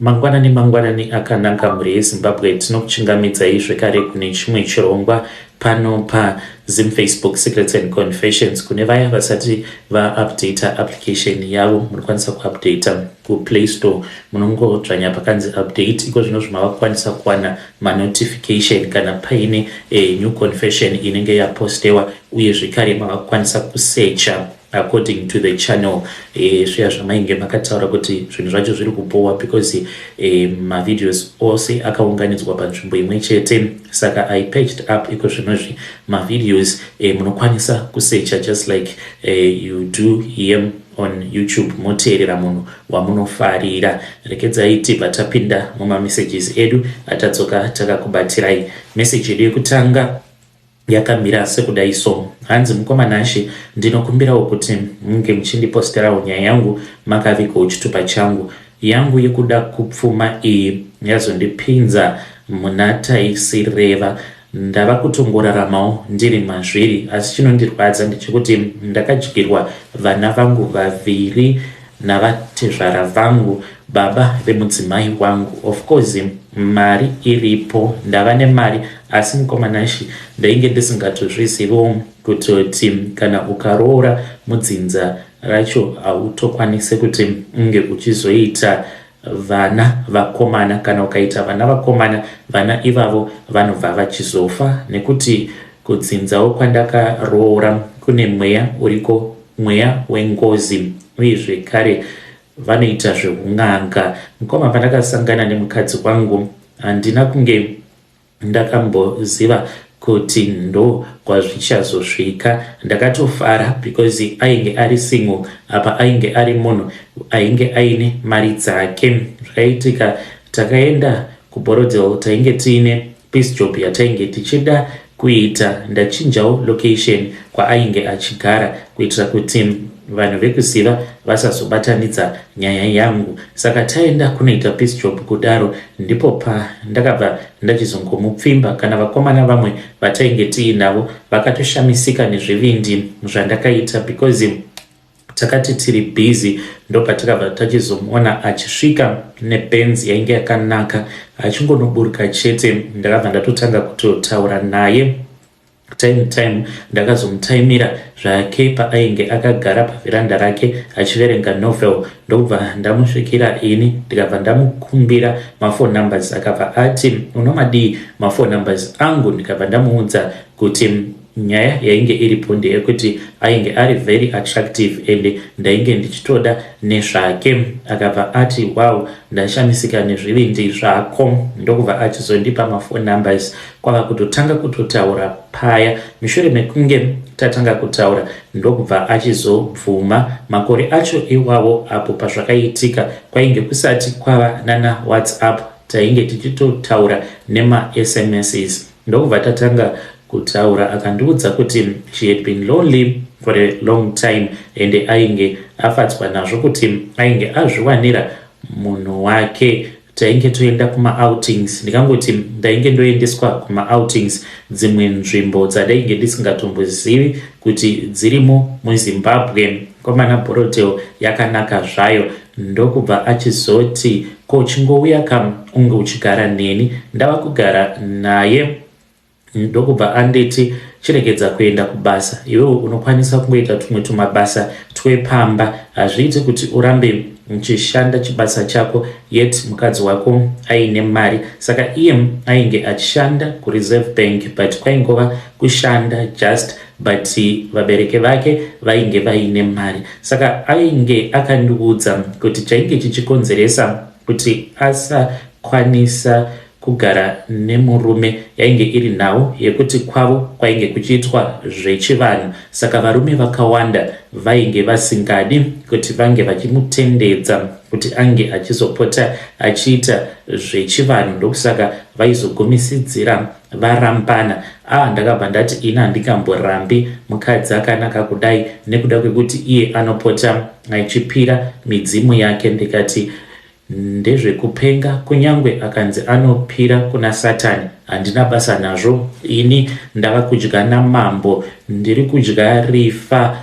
Mangwanani akanaka mhuri yeZimbabwe, tinokuchingamidzai zvekare kune chimwe chirongwa pano paZim Facebook Secrets and Confessions. Kune vaya vasati vaupdata application yavo, munokwanisa kuupdata kuPlay Store, munongodzvanya pakanzi update, iko zvino zvimavakwanisa kuwana manotification kana paine new confession inenge yapostewa, uye zvekare mavakwanisa kusearcha according to the channel zviya zvamainge makataura kuti zvinhu zvacho zviri kupowa because mavideos ose akaunganidzwa panzvimbo imwe chete. Saka I patched up iko zvinozvi mavideos munokwanisa kusearcha just like you do here on YouTube, moteerera munhu wamunofarira. Rekedzai tibva tapinda mumamessages edu atatsoka takakubatirai. Message yedu yekutanga yakamira sekudai so: hanzi mukomanashe, ndinokumbirawo kuti munge muchindiposterawo nyaya yangu makavikawo chitupa changu. Yangu yekuda kupfuma iyi yazondipinza muna taisireva. Ndava kutongoraramawo ndiri mazviri, asi chinondirwadza ndechekuti ndakadyirwa vana vangu vaviri navatezvara vangu, baba vemudzimai wangu. Of course mari iripo, ndava nemari, asi mukomanashi ndainge ndisingatozvizivawo kutoti kana ukaroora mudzinza racho hautokwanise kuti unge uchizoita vana vakomana. Kana ukaita vana vakomana, vana ivavo vanobva vachizofa, nekuti kudzinzawo kwandakaroora kune mweya uriko, mweya wengozi, uye zvekare vanoita zveun'anga. Mukoma pandakasangana nemukadzi wangu, handina kunge ndakamboziva kuti ndo kwazvichazosvika. Ndakatofara because ainge ari single, apa ainge ari munhu ainge aine mari dzake. Zvakaitika takaenda kuBorodale, tainge tiine peace job yatainge tichida kuita. Ndachinjawo location kwaainge achigara kuitira kuti vanhu vekuziva vasazobatanidza nyaya yangu. Saka taenda kunoita peace job kudaro, ndipo pandakabva ndachizongomupfimba. Kana vakomana vamwe vatainge tiinavo vakatoshamisika nezvivindi zvandakaita because takati tiri busy. Ndo patakabva tachizomuona achisvika neBenz yainge yakanaka, achingonoburuka chete. Ndakabva ndatotanga kutotaura naye time ndakazomutaimira zvake paainge akagara pavheranda rake achiverenga novel. Ndobva ndamusvikira ini ndikabva ndamukumbira mafone numbers, akabva ati unomadii mafone numbers angu. Ndikabva ndamuudza kuti nyaya yainge iripo ndeyekuti ainge ari very attractive and ndainge ndichitoda nezvake. Akabva ati wow, ndashamisika nezvivindi zvako. Ndokubva achizondipa mafone numbers. Kwava kutotanga kutotaura paya. Mushure mekunge tatanga kutaura, ndokubva achizobvuma. Makore acho iwawo apo pazvakaitika kwainge kusati kwava nana WhatsApp, tainge tichitotaura nema SMSs. Ndokubva tatanga kutaura. Akandiudza kuti she had been lonely for a long time and ainge afadzwa nazvo kuti ainge azviwanira munhu wake. Tainge toenda kuma-outings, ndikangoti ndainge ndoendeswa kuma-outings dzimwe nzvimbo dzadainge ndisingatombozivi kuti dzirimo muZimbabwe. Komana Borodale yakanaka zvayo. Ndokubva achizoti ko chingouya kam unge uchigara neni. Ndava kugara naye. Ndokubva anditi chiregedza kuenda kubasa, iwewe unokwanisa kungoita tumwe tumabasa twepamba, hazviiti kuti urambe uchishanda chibasa chako yet mukadzi wako aine mari. Saka iye ainge achishanda kuReserve Bank, but kwaingova kushanda just, but vabereki vake vainge vaine mari. Saka ainge akandiudza kuti chainge chichikonzeresa kuti asakwanisa kugara nemurume yainge iri nawo yekuti kwavo kwainge kuchiitwa zvechivanhu. Saka varume vakawanda vainge vasingadi kuti vange vachimutendedza kuti ange achizopota achiita zvechivanhu. Ndokusaka vaizogomisidzira varambana. Ndakabva ndati ina handikamborambi mukadzi akanaka kudai, nekuda kwekuti iye anopota achipira midzimu yake. Ndikati ndezvekupenga, kunyange akanzi anopira kuna Satani, handina basa nazvo. Ini ndava kudya namambo, ndiri kudya rifa.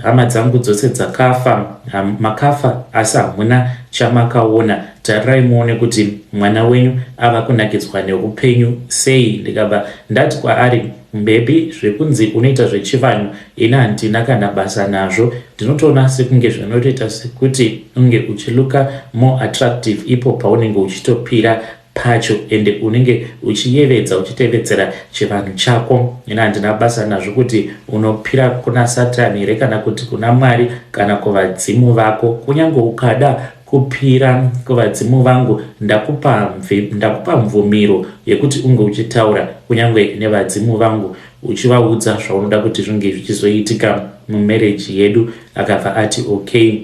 Hama dzangu dzose dzakafa, makafa asi hamuna chamakaona. tarirai muone kuti mwana wenyu ava kunakidzwa neupenyu sei. Ndikabva ndati kwaari, bebi, zvekunzi unoita zvechivanhu ina handina kana basa nazvo, ndinotoona sekunge zvinotoita sekuti unge uchiluka more attractive ipo paunenge uchitopira pacho, ende unenge uchiyevedza uchitevedzera chivanhu chako. Ina handina basa nazvo kuti unopira kuna Satani here kana kuti kuna Mwari kana kuvadzimu vako. Kunyange ukada kupira kuvadzimu vangu, ndakupa mvumiro yekuti unge uchitaura kunyange nevadzimu vangu uchivaudza zvaunoda kuti zvinge zvichizoitika mumarriage yedu. Akabva ati okay.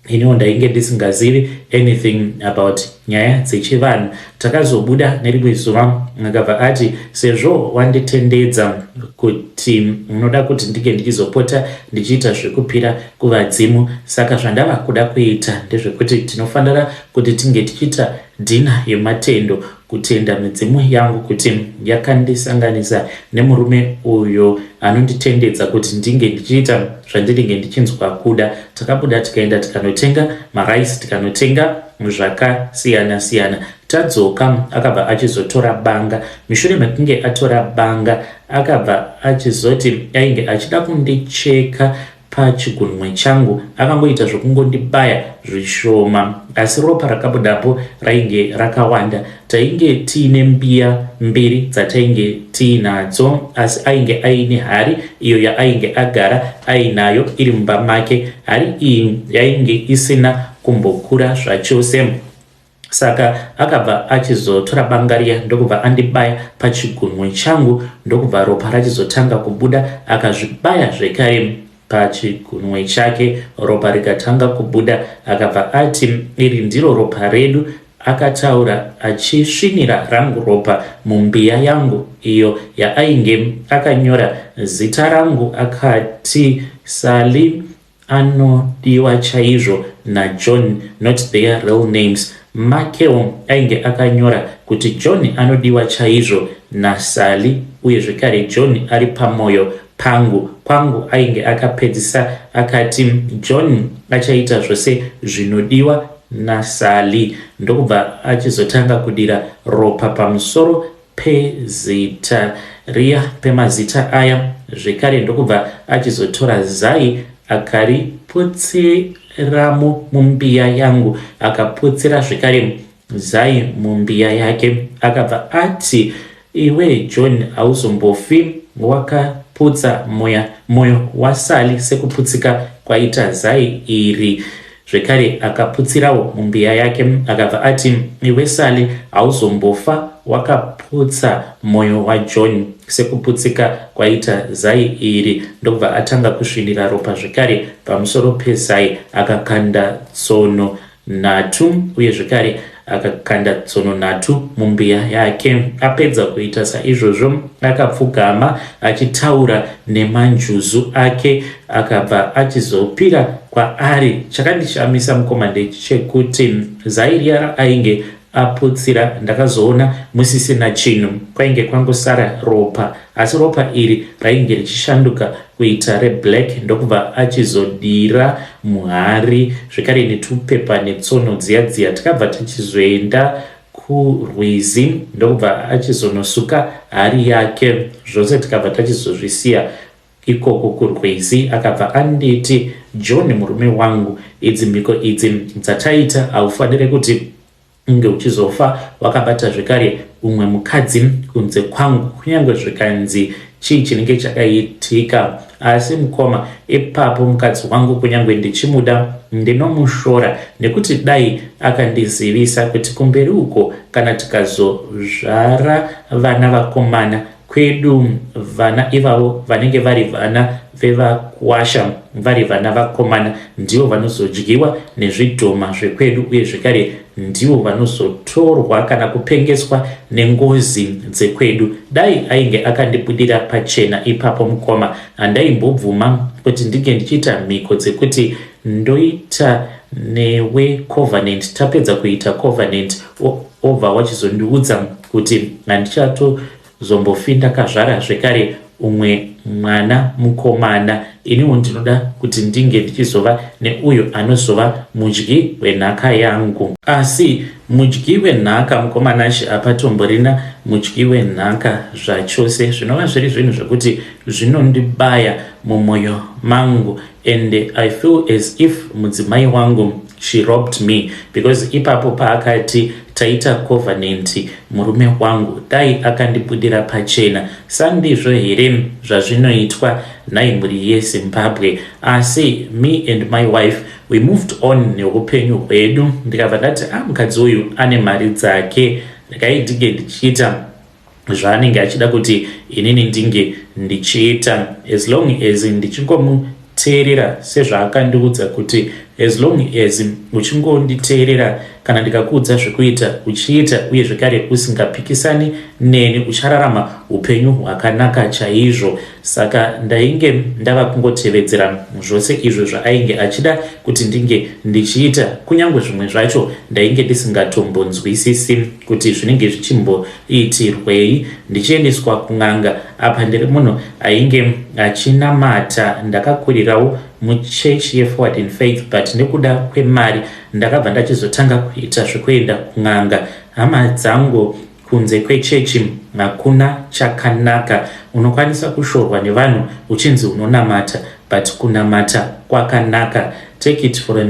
Iniwo ndainge ndisingazivi anything about nyaya dzechivanhu. Takazobuda nerimwe zuva, akabva ati sezvo wanditendedza kuti unoda kuti ndinge ndichizopota ndichiita zvekupira kuvadzimu, saka zvandava kuda kuita ndezvekuti tinofanira kuti tinge tichiita dhina yematendo, kutenda midzimu yangu kuti yakandisanganisa nemurume uyo anonditendedza kuti ndinge ndichiita zvandinenge ndichinzwa kuda. Takabuda tikaenda tikanotenga maraisi, tikanotenga zvakasiyana siyana. Tadzoka akabva achizotora banga. Mushure mekunge atora banga, akabva achizoti ainge achida kundicheka pachigunwe changu, akangoita zvokungondibaya zvishoma, asi ropa rakabudapo rainge rakawanda. Tainge tiine mbiya mbiri dzatainge tiinadzo, asi ainge aine hari iyo yaainge agara ainayo iri mumba make. Hari iyi yainge isina kumbokura zvachose. Saka akabva achizotora banga riya ndokubva andibaya pachigunwe changu, ndokubva ropa rachizotanga kubuda. Akazvibaya zvekare pachigunwe chake, ropa rikatanga kubuda. Akabva ati iri ndiro ropa redu. Akataura achisvinira rangu ropa mumbiya yangu iyo yaainge akanyora zita rangu. Akati Sally anodiwa chaizvo naJohn, not their real names. Makeo ainge akanyora kuti John anodiwa chaizvo naSally, uye zvekare John ari pamoyo pangu. Kwangu ainge akapedzisa akati John achaita zvose zvinodiwa naSally. Ndokubva achizotanga kudira ropa pamusoro pezita riya, pemazita aya. Zvekare ndokubva achizotora zai akariputsiramo mumbiya yangu, akaputsira zvekare zai mumbiya yake. Akabva ati iwe John hauzombofi wakaputsa moyo waSally sekuputsika kwaita zai iri. Zvekare akaputsirawo mumbiya yake. Akabva ati iwe Sally hauzombofa wakaputsa moyo waJohn sekuputsika kwaita zai iri. Ndokubva atanga kusvinira ropa zvekare pamusoro pezai, akakanda tsono 3, uye zvekare akakanda tsono 3 mumbiya yake. Apedza kuita saizvozvo, akapfugama achitaura nemanjuzu ake. Akabva achizopira kwaari. Chakandishamisa mukoma ndechekuti zai riya ainge aputsira ndakazoona musisina chinhu, kwainge kwangosara ropa, asi ropa iri rainge richishanduka kuita reblack. Ndokubva achizodira muhari zvekare netupepa netsono dziya. Takabva tichizoenda kurwizi, ndokubva achizonosuka hari yake. Zvose tikabva tachizozvisiya ikoko kurwizi. Akabva anditi John, murume wangu, idzi mhiko idzi dzataita haufanire kuti unge uchizofa wakabata zvekare umwe mukadzi kunze kwangu, kunyange zvikanzi chii chinenge chakaitika. Asi mukoma, ipapo mukadzi wangu kunyange ndichimuda ndinomushora, nekuti dai akandizivisa kuti kumberi uko kana tikazozvara vana vakomana kwedu, vana ivavo vanenge vari vana vevakwasha, vari vana vakomana, ndivo vanozodyiwa nezvidhoma zvekwedu, uye zvekare ndivo vanozotorwa kana kupengeswa nengozi dzekwedu. Dai ainge akandibudira pachena ipapo mukoma, handaimbobvuma kuti ndinge ndichiita mhiko dzekuti ndoita newe covenant. Tapedza kuita covenant, obva wachizondiudza kuti handichato zombofi ndakazvara zvekare umwe mwana mukomana iniwo ndinoda kuti ndinge ndichizova neuyo anozova mudyi wenhaka yangu. Asi mudyi wenhaka mukomanashi apatomborina mudyi wenhaka zvachose, zvinova zviri zvinhu zvekuti zvinondibaya mumwoyo mangu, and I feel as if mudzimai wangu she robbed me, because ipapo paakati taita covenant murume wangu dai akandibudira pachena. Sandizvo here zvazvinoitwa naimhuri yeZimbabwe, asi me and my wife we moved on neupenyu hwedu. Ndikabva ndati mukadzi uyu ane mari dzake, ndikaidinge ndichiita zvaanenge achida kuti inini ndinge ndichiita, as long as ndichingomuteerera sezvaakandiudza kuti as long as uchingonditeerera kana ndikakuudza zvekuita uchiita, uye zvekare usingapikisani neni, uchararama upenyu hwakanaka chaizvo. Saka ndainge ndava kungotevedzera zvose izvo zvaainge achida kuti ndinge ndichiita, kunyange zvimwe zvacho ndainge ndisingatombonzwisisi kuti zvinenge zvichimboitirwei. Ndichiendeswa kun'anga, apa ndiri munhu ainge achinamata. Ndakakurirawo muchechi yeForward in Faith, but nekuda kwemari ndakabva ndachizotanga kuita zvekuenda kun'anga. Hama dzangu, kunze kwechechi hakuna chakanaka. Unokwanisa kushorwa nevanhu uchinzi unonamata, but kunamata kwakanaka. Take it for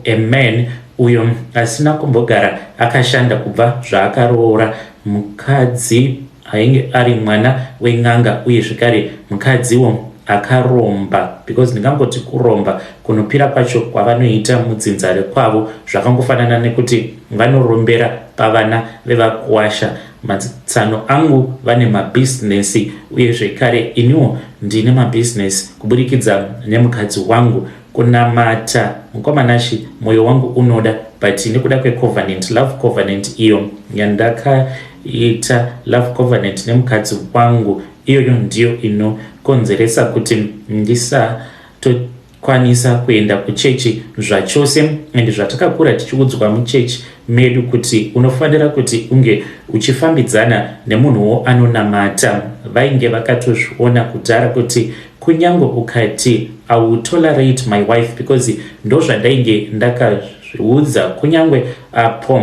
a man uyo asina kumbogara akashanda kubva zvaakaroora, mukadzi ainge ari mwana wen'anga, uye zvekare mukadziwo akaromba, because ndingangoti kuromba kunopira kwacho kwavanoita mudzinzare kwavo zvakangofanana nekuti vanorombera pavana vevakuwasha. Matsano angu vane mabhizinesi, uye zvekare iniwo ndine mabhizinesi kubudikidza nemukadzi wangu. Kunamata mukomanashi mwoyo wangu unoda, but nekuda kwecovenant, love covenant iyo yandakaita, love covenant nemukadzi wangu, iyoyo ndiyo inokonzeresa kuti ndisatokwanisa kuenda kuchechi zvachose. And zvatakakura tichiudzwa muchechi medu kuti unofanira kuti unge uchifambidzana nemunhuwo anonamata. Vainge vakatozviona kudhara kuti kunyange ukati I will tolerate my wife, because ndo zvandainge ndakazviudza, kunyange apo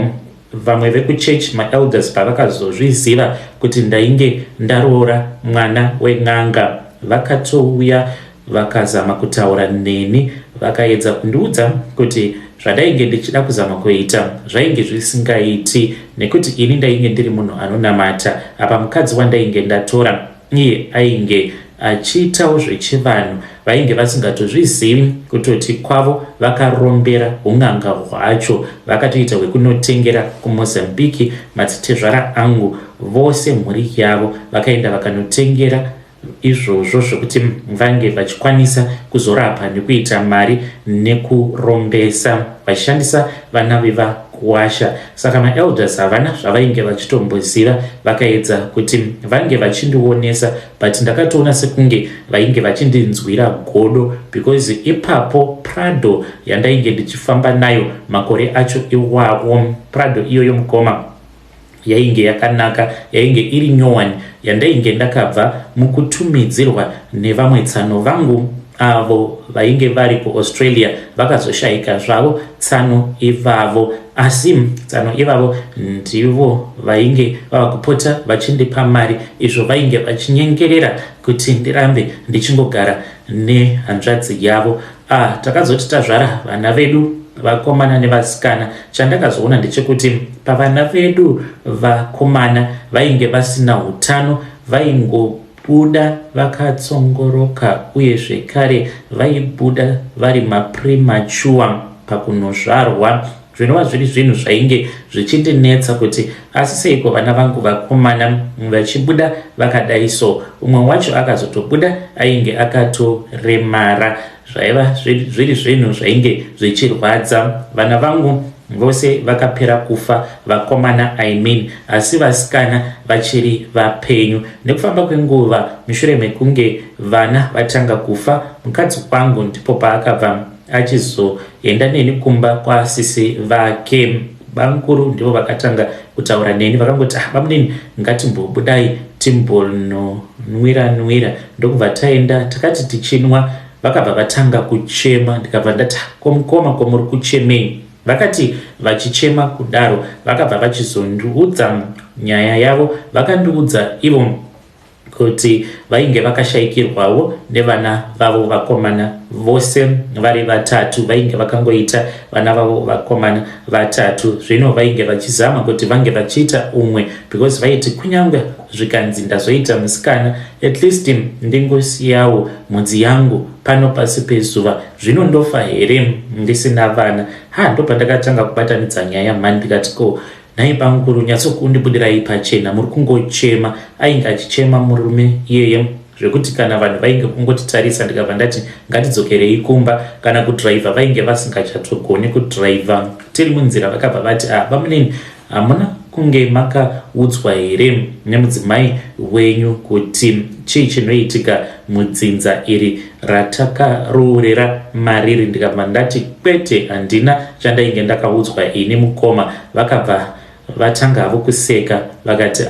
vamwe vekuchechi maelders pavakazozviziva kuti ndainge ndaroora mwana wen'anga, vakatouya vakazama kutaura neni, vakaedza kundiudza kuti zvadainge ndichida kuzama kuita zvainge zvisingaiti, nekuti ini ndainge ndiri munhu anonamata. Apa mukadzi wandainge ndatora iye ainge achiitawo zvechivanhu, vainge vasingatozvizivi kutoti kwavo vakarombera un'anga hwacho, vakatoita hwekunotengera kuMozambique. madzitezvara angu vose mhuri yavo vakaenda vakanotengera izvozvo zvokuti vange vachikwanisa kuzorapa nekuita mari nekurombesa vachishandisa vana vevakuwasha. Saka maelders havana zvavainge vachitomboziva, vakaedza kuti vange vachindionesa, but ndakatoona sekunge vainge vachindinzwira godo, because ipapo Prado yandainge ndichifamba nayo makore acho iwawo, Prado iyoyo mukoma yainge yakanaka, yainge iri nyowani, yandainge ndakabva mukutumidzirwa nevamwe tsano vangu avo vainge vari kuAustralia, vakazoshayika zvavo tsano ivavo. Asi tsano ivavo ndivo vainge vava kupota vachindipa mari, izvo vainge vachinyengerera kuti ndirambe ndichingogara nehanzvadzi yavo. Takazoti tazvara vana vedu vakomana nevasikana, chandakazoona ndechekuti pavana vedu vakomana vainge vasina utano, vaingobuda vakatsongoroka, uye zvekare vaibuda vari mapremature pakunozvarwa. Zvinova zviri zvinhu zvainge zvichindinetsa kuti asi seiko vana vangu vakomana vachibuda vakadai so. Umwe wacho akazotobuda ainge akatoremara. Zvaiva zviri zvinhu zvainge zvichirwadza. Vana vangu vose vakapera kufa, vakomana I mean, asi vasikana vachiri vapenyu. Nekufamba kwenguva mushure mekunge vana vatanga kufa, mukadzi wangu ndipo paakabva achizoenda neni kumba kwasisi vake. Bankuru ndivo vakatanga kutaura neni, vakangoti bamunini ngatimbobudai timbononwira. Ndokubva taenda takati tichinwa vakabva vatanga kuchema. Ndikabva ndati komukoma komuri kuchemei? Vakati vachichema kudaro vakabva vachizondiudza nyaya yavo. Vakandiudza ivo kuti vainge vakashayikirwawo nevana vavo vakomana vose vari vatatu. Vainge vakangoita vana vavo vakomana vatatu. Zvino vainge vachizama kuti vange vachiita umwe, because vaiti kunyange zvikanzi ndazoita musikana, at least ndingosiyawo mudzi yangu pano pasi pezuva. Zvino ndofa here ndisina vana? Ndopandakatanga kubatanidza nyaya mani, ndikati ko nai panguru nyatsokundibudirai pachena, muri kungochema. Ainge achichema murume iyeye zvekuti kana vanhu vainge kungotitarisa, ndikabva ndati ngatidzokerei kumba. Kana kudhiraivha vainge vasingachatogoni kudhiraivha. Tiri munzira vakabva vati bamunini, hamuna kunge makaudzwa here nemudzimai wenyu kuti chii chinoitika mudzinza iri ratakaroorera mariri? Ndikabva ndati kwete, handina chandainge ndakaudzwa ini mukoma. Vakabva vatangavo kuseka vakati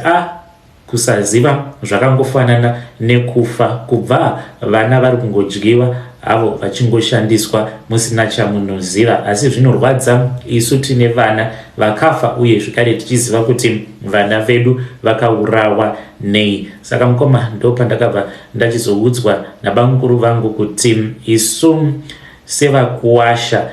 kusaziva zvakangofanana nekufa. Kubva vana vari kungodyiwa avo vachingoshandiswa musina chamunoziva. Asi zvinorwadza isu tine vana vakafa uye zvikare tichiziva kuti vana vedu vakaurawa nei. Saka mukoma ndopandakabva ndachizoudzwa nabamukuru vangu kuti isu sevakuwasha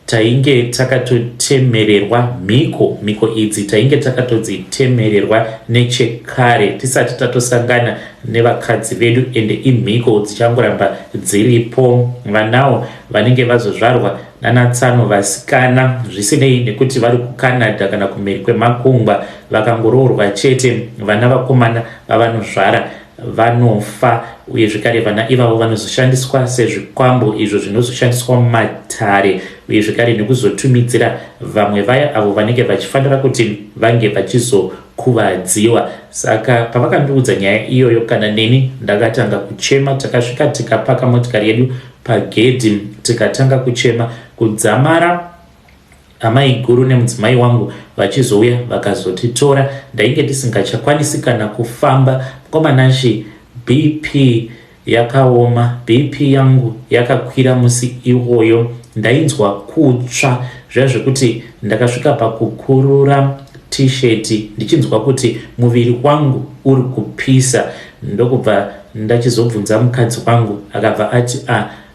tainge takatotemererwa mhiko idzi tainge takatodzitemererwa nechekare tisati tatosangana nevakadzi vedu, ende imhiko dzichangoramba dziripo. Vanawo vanenge vazozvarwa nanatsano vasikana, zvisinei nekuti vari kuCanada kana kumhiri kwemakungwa, vakangoroorwa chete, vana vakomana vavanozvara vanofa. Uye zvekare vana ivavo vanozoshandiswa sezvikwambo izvo zvinozoshandiswa mumatare, uye zvekare nekuzotumidzira vamwe vaya avo vanenge vachifanira kuti vange vachizokuvadziwa. Saka pavakandiudza nyaya iyoyo, kana neni ndakatanga kuchema. Takasvika tikapaka motikari yedu pagedhi tikatanga kuchema. Kudzamara amai guru nemudzimai wangu vachizouya vakazotitora, ndainge tisingachakwanisi kana kufamba. Mukomanashi BP yakaoma, BP yangu yakakwira musi iwoyo. Ndainzwa kutsva zvazvekuti ndakasvika pakukurura t-sheti ndichinzwa kuti muviri wangu uri kupisa. Ndokubva ndachizobvunza mukadzi wangu, akabva ati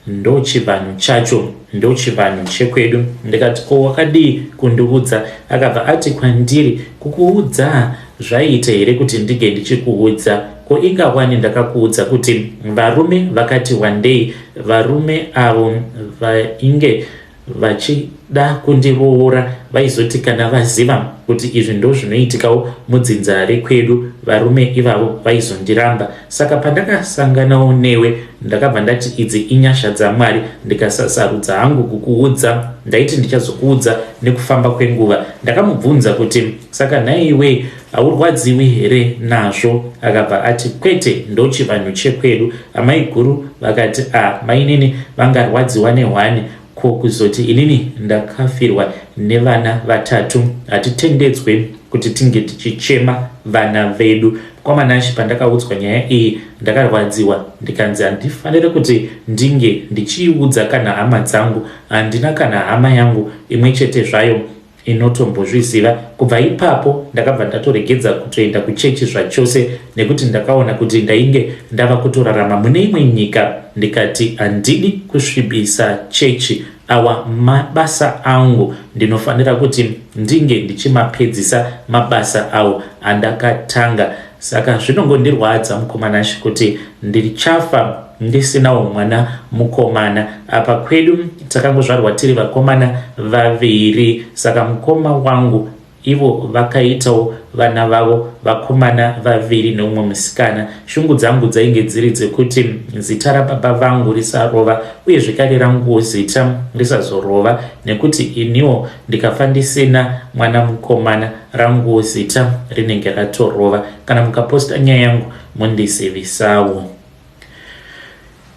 ndo chivanhu chacho, ndo chivanhu chekwedu. Ndikati ko wakadii kundiudza? Akabva ati kwandiri, kukuudza zvaita here kuti ndige ndichikuudza? Ko ingawani ndakakuudza kuti varume vakati wandei, varume avo vainge vachida kundiroora vaizoti kana vaziva kuti izvi ndo zvinoitikawo mudzinza rekwedu, varume ivavo vaizondiramba. Saka pandakasanganawo newe ndakabva ndati idzi inyasha dzaMwari, ndikasasarudza hangu kukuudza. Ndaiti ndichazokuudza nekufamba kwenguva. Ndakamubvunza kuti saka nhaiwe haurwadziwi here nazvo? Akabva ati kwete, ndo chivanhu chekwedu. Amai guru vakati mainini vangarwadziwa nehwani, ko kuzoti inini ndakafirwa nevana vatatu, hatitendedzwe kuti tinge tichichema vana vedu. Mukomanashi pandakaudzwa nyaya iyi ndakarwadziwa, ndikanzi handifanire kuti ndinge ndichiudza kana hama dzangu. Handina kana hama yangu imwe chete zvayo inotombozviziva. Kubva ipapo ndakabva ndatoregedza kutoenda kuchechi zvachose, nekuti ndakaona kuti ndainge ndava kutorarama mune imwe nyika. Ndikati handidi kusvibisa chechi, awa mabasa angu ndinofanira kuti ndinge ndichimapedzisa mabasa awo andakatanga. Saka zvinongondirwadza mukomanashi kuti ndichafa ndisinawo mwana mukomana. Apa kwedu takangozvarwa tiri vakomana vaviri. Saka mukoma wangu ivo vakaitawo vana vavo vakomana vaviri neumwe musikana. Shungu dzangu dzainge dziri dzekuti zita rababa vangu risarova, uye zvekare rangu zita risazorova, nekuti iniwo ndikafa ndisina mwana mukomana rangu zita rinenge ratorova. Kana mukaposta nyaya yangu mundizivisawo.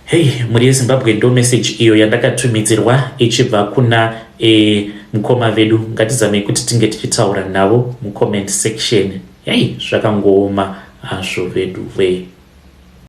Hey, muri yeZimbabwe ndo message iyo yandakatumidzirwa ichibva kuna mukoma vedu. Ngatizamei kuti tinge tichitaura navo mu comment section. Hey, zvakangooma hazvo vedu we.